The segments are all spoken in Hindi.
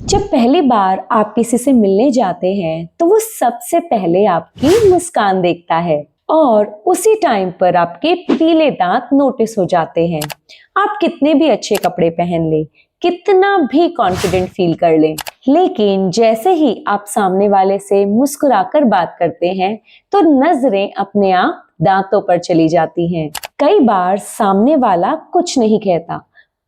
जब पहली बार आप किसी से मिलने जाते हैं तो वो सबसे पहले आपकी मुस्कान देखता है और उसी टाइम पर आपके पीले दांत नोटिस हो जाते हैं। आप कितने भी अच्छे कपड़े पहन लें, कितना भी कॉन्फिडेंट फील कर लें, लेकिन जैसे ही आप सामने वाले से मुस्कुराकर बात करते हैं तो नजरें अपने आप दांतों पर चली जाती हैं। कई बार सामने वाला कुछ नहीं कहता,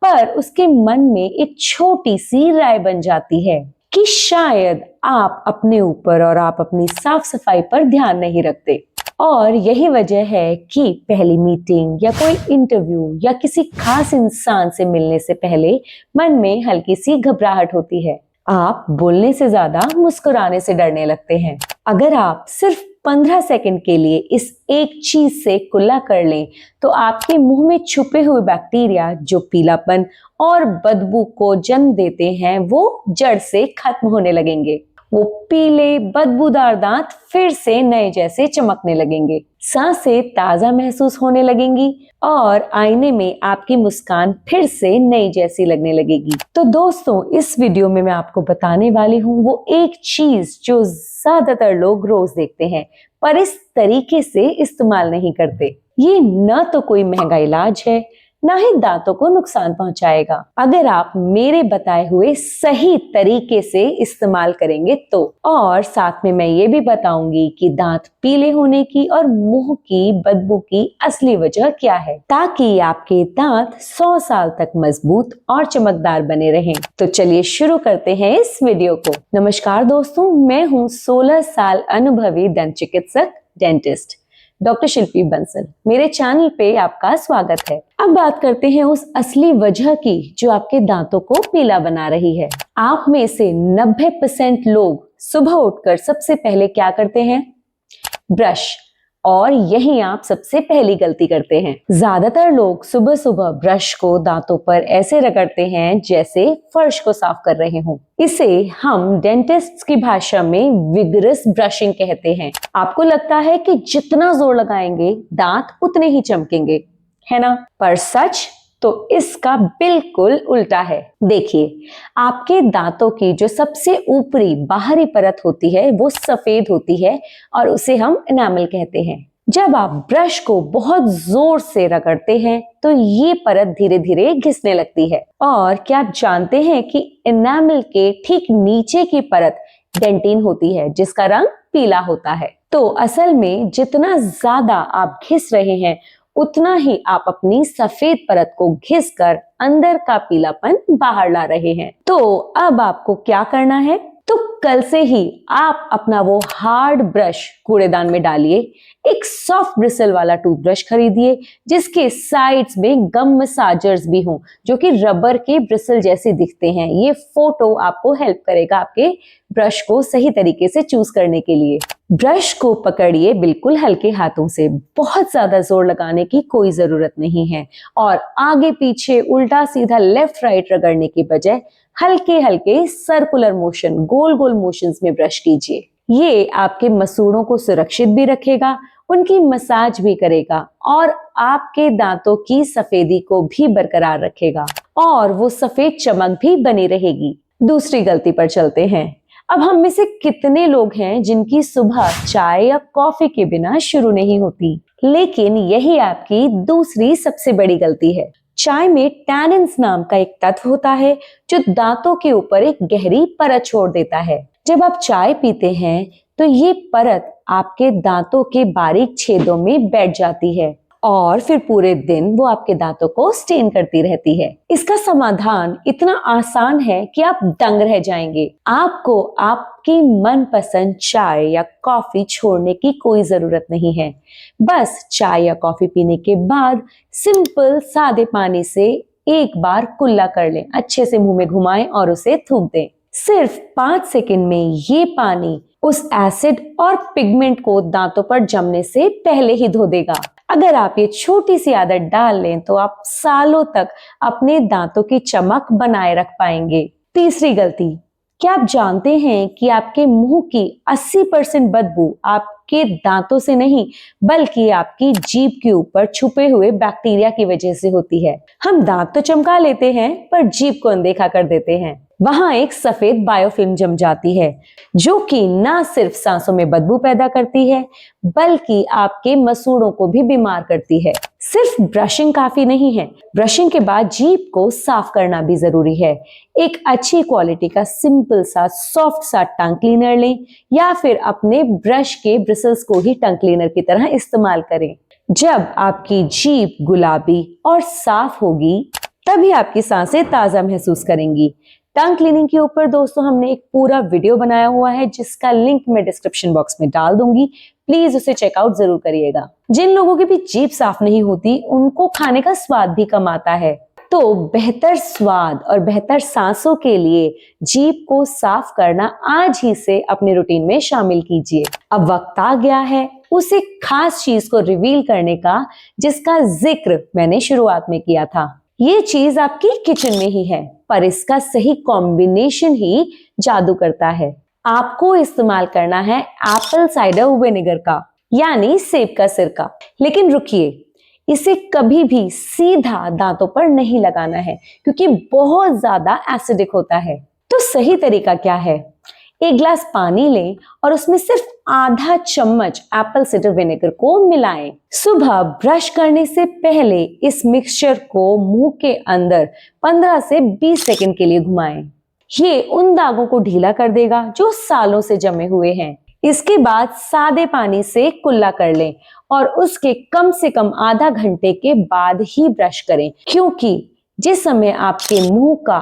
पर उसके मन में एक छोटी सी राय बन जाती है कि शायद आप अपने ऊपर और आप अपनी साफ सफाई पर ध्यान नहीं रखते। और यही वजह है कि पहली मीटिंग या कोई इंटरव्यू या किसी खास इंसान से मिलने से पहले मन में हल्की सी घबराहट होती है। आप बोलने से ज्यादा मुस्कुराने से डरने लगते हैं। अगर आप सिर्फ 15 सेकंड के लिए इस एक चीज से कुल्ला कर लें तो आपके मुंह में छुपे हुए बैक्टीरिया जो पीलापन और बदबू को जन्म देते हैं वो जड़ से खत्म होने लगेंगे। वो पीले बदबूदार दांत फिर से नए जैसे चमकने लगेंगे, सांसें ताजा महसूस होने लगेंगी और आईने में आपकी मुस्कान फिर से नई जैसी लगने लगेगी। तो दोस्तों, इस वीडियो में मैं आपको बताने वाली हूँ वो एक चीज जो ज्यादातर लोग रोज देखते हैं पर इस तरीके से इस्तेमाल नहीं करते। ये न तो कोई महंगा इलाज है, ना ही दांतों को नुकसान पहुंचाएगा अगर आप मेरे बताए हुए सही तरीके से इस्तेमाल करेंगे तो। और साथ में मैं ये भी बताऊंगी कि दांत पीले होने की और मुंह की बदबू की असली वजह क्या है, ताकि आपके दांत 100 साल तक मजबूत और चमकदार बने रहें। तो चलिए शुरू करते हैं इस वीडियो को। नमस्कार दोस्तों, मैं हूँ 16 साल अनुभवी दंत चिकित्सक डेंटिस्ट डॉक्टर शिल्पी बंसल। मेरे चैनल पे आपका स्वागत है। अब बात करते हैं उस असली वजह की जो आपके दांतों को पीला बना रही है। आप में से 90% लोग सुबह उठकर सबसे पहले क्या करते हैं? ब्रश। और यही आप सबसे पहली गलती करते हैं। ज्यादातर लोग सुबह सुबह ब्रश को दांतों पर ऐसे रगड़ते हैं जैसे फर्श को साफ कर रहे हों। इसे हम डेंटिस्ट की भाषा में विगरस ब्रशिंग कहते हैं। आपको लगता है कि जितना जोर लगाएंगे दांत उतने ही चमकेंगे, है ना? पर सच तो इसका बिल्कुल उल्टा है। देखिए, आपके दांतों की जो सबसे ऊपरी बाहरी परत होती है वो सफेद होती है और उसे हम एनामल कहते हैं। जब आप ब्रश को बहुत जोर से रगड़ते हैं तो ये परत धीरे धीरे घिसने लगती है। और क्या आप जानते हैं कि एनामल के ठीक नीचे की परत डेंटिन होती है जिसका रंग पीला होता है। तो असल में जितना ज्यादा आप घिस रहे हैं उतना ही आप अपनी सफेद परत को घिसकर अंदर का पीलापन बाहर ला रहे हैं। तो अब आपको क्या करना है? तो कल से ही आप अपना वो हार्ड ब्रश कूड़ेदान में डालिए। एक सॉफ्ट ब्रिसल वाला टूथब्रश खरीदिए जिसके साइड्स में गम मसाजर्स भी हों जो कि रबर के ब्रिसल जैसे दिखते हैं। ये फोटो आपको हेल्प करेगा आपके ब्रश को सही तरीके से चूज करने के लिए। ब्रश को पकड़िए बिल्कुल हल्के हाथों से, बहुत ज्यादा जोर लगाने की कोई जरूरत नहीं है। और आगे पीछे उल्टा सीधा लेफ्ट राइट रगड़ने की बजाय हल्के हल्के सर्कुलर मोशन, गोल गोल मोशंस में ब्रश कीजिए। ये आपके मसूड़ों को सुरक्षित भी रखेगा, उनकी मसाज भी करेगा और आपके दांतों की सफेदी को भी बरकरार रखेगा और वो सफेद चमक भी बनी रहेगी। दूसरी गलती पर चलते हैं। अब हम में से कितने लोग हैं जिनकी सुबह चाय या कॉफी के बिना शुरू नहीं होती? लेकिन यही आपकी दूसरी सबसे बड़ी गलती है। चाय में टैनिन्स नाम का एक तत्व होता है जो दांतों के ऊपर एक गहरी परत छोड़ देता है। जब आप चाय पीते हैं तो ये परत आपके दांतों के बारीक छेदों में बैठ जाती है और फिर पूरे दिन वो आपके दांतों को स्टेन करती रहती है। इसका समाधान इतना आसान है कि आप दंग रह जाएंगे। आपको आपकी मनपसंद चाय या कॉफी छोड़ने की कोई जरूरत नहीं है। बस चाय या कॉफी पीने के बाद सिंपल सादे पानी से एक बार कुल्ला कर लें, अच्छे से मुंह में घुमाएं और उसे थूक दें। सिर्फ 5 सेकंड में ये पानी उस एसिड और पिगमेंट को दांतों पर जमने से पहले ही धो देगा। अगर आप ये छोटी सी आदत डाल लें तो आप सालों तक अपने दांतों की चमक बनाए रख पाएंगे। तीसरी गलती, क्या आप जानते हैं कि आपके मुंह की 80% बदबू आपके दांतों से नहीं बल्कि आपकी जीभ के ऊपर छुपे हुए बैक्टीरिया की वजह से होती है। हम दांत तो चमका लेते हैं पर जीभ को अनदेखा कर देते हैं। वहां एक सफेद बायोफिल्म जम जाती है जो कि ना सिर्फ सांसों में बदबू पैदा करती है बल्कि आपके मसूड़ों को भी बीमार करती है। सिर्फ ब्रशिंग काफी नहीं है, ब्रशिंग के बाद जीभ को साफ करना भी जरूरी है। एक अच्छी क्वालिटी का सिंपल सा सॉफ्ट सा टंग क्लीनर लें या फिर अपने ब्रश के ब्रिसल्स को ही टंग क्लीनर की तरह इस्तेमाल करें। जब आपकी जीभ गुलाबी और साफ होगी तभी आपकी सांसें ताजा महसूस करेंगी। टंग क्लीनिंग के ऊपर दोस्तों हमने एक पूरा वीडियो बनाया हुआ है जिसका लिंक मैं डिस्क्रिप्शन बॉक्स में डाल दूंगी, प्लीज उसे चेकआउट जरूर करिएगा। जिन लोगों की भी जीभ साफ नहीं होती उनको खाने का स्वाद भी कम आता है, तो बेहतर स्वाद और बेहतर सांसों के लिए जीभ को साफ करना आज ही से अपने रूटीन में शामिल कीजिए। अब वक्त आ गया है उस एक खास चीज को रिवील करने का जिसका जिक्र मैंने शुरुआत में किया था। ये चीज आपकी किचन में ही है, पर इसका सही कॉम्बिनेशन ही जादू करता है। आपको इस्तेमाल करना है एप्पल साइडर विनेगर का, यानी सेब का सिरका। लेकिन रुकिए, इसे कभी भी सीधा दांतों पर नहीं लगाना है क्योंकि बहुत ज्यादा एसिडिक होता है। तो सही तरीका क्या है? एक ग्लास पानी लें और उसमें सिर्फ आधा चम्मच एप्पल साइडर विनेगर को मिलाएं। सुबह ब्रश करने से पहले इस मिक्सचर को मुंह के अंदर 15 से 20 सेकंड के लिए घुमाएं। ये उन दागों को ढीला कर देगा जो सालों से जमे हुए हैं। इसके बाद सादे पानी से कुल्ला कर लें और उसके कम से कम आधा घंटे के बाद ही ब्रश करें, क्योंकि जिस समय आपके मुंह का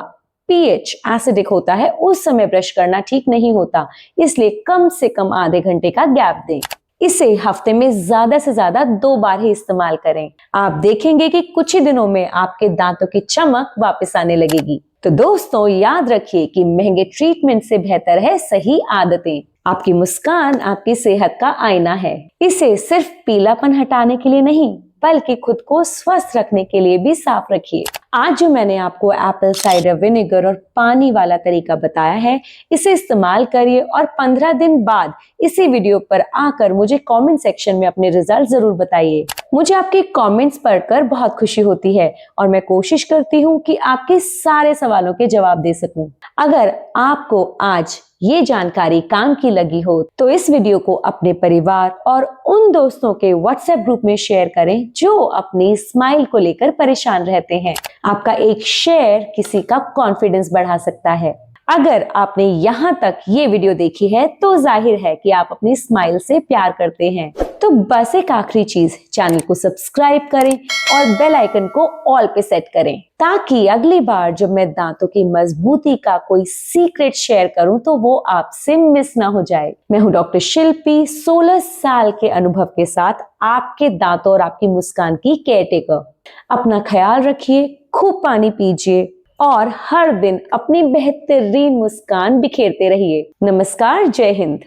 पीएच एसिडिक होता है उस समय ब्रश करना ठीक नहीं होता, इसलिए कम से कम आधे घंटे का गैप दें। इसे हफ्ते में ज्यादा से ज्यादा 2 बार ही इस्तेमाल करें। आप देखेंगे कि कुछ ही दिनों में आपके दांतों की चमक वापस आने लगेगी। तो दोस्तों याद रखिए कि महंगे ट्रीटमेंट से बेहतर है सही आदतें। आपकी मुस्कान आपकी सेहत का आईना है। इसे सिर्फ पीलापन हटाने के लिए नहीं बल्कि खुद को स्वस्थ रखने के लिए भी साफ रखिए। आज जो मैंने आपको एप्पल साइडर विनेगर और पानी वाला तरीका बताया है, इसे इस्तेमाल करिए और 15 दिन बाद इसी वीडियो पर आकर मुझे कमेंट सेक्शन में अपने रिजल्ट जरूर बताइए। मुझे आपके कमेंट्स पढ़कर बहुत खुशी होती है और मैं कोशिश करती हूँ कि आपके सारे सवालों के जवाब दे सकूं। अगर आपको आज ये जानकारी काम की लगी हो तो इस वीडियो को अपने परिवार और उन दोस्तों के व्हाट्सएप ग्रुप में शेयर करें जो अपनी स्माइल को लेकर परेशान रहते हैं। आपका एक शेयर किसी का कॉन्फिडेंस बढ़ा सकता है। अगर आपने यहाँ तक ये वीडियो देखी है तो जाहिर है कि आप अपनी स्माइल से प्यार करते हैं। तो बस एक आखिरी चीज, चैनल को सब्सक्राइब करें और बेल आइकन को ऑल पे सेट करें ताकि अगली बार जब मैं दांतों की मजबूती का कोई सीक्रेट शेयर करूं तो वो आपसे मिस ना हो जाए। मैं हूं डॉक्टर शिल्पी, 16 साल के अनुभव के साथ आपके दांतों और आपकी मुस्कान की केयरटेकर। अपना ख्याल रखिए, खूब पानी पीजिए और हर दिन अपनी बेहतरीन मुस्कान बिखेरते रहिए। नमस्कार, जय हिंद।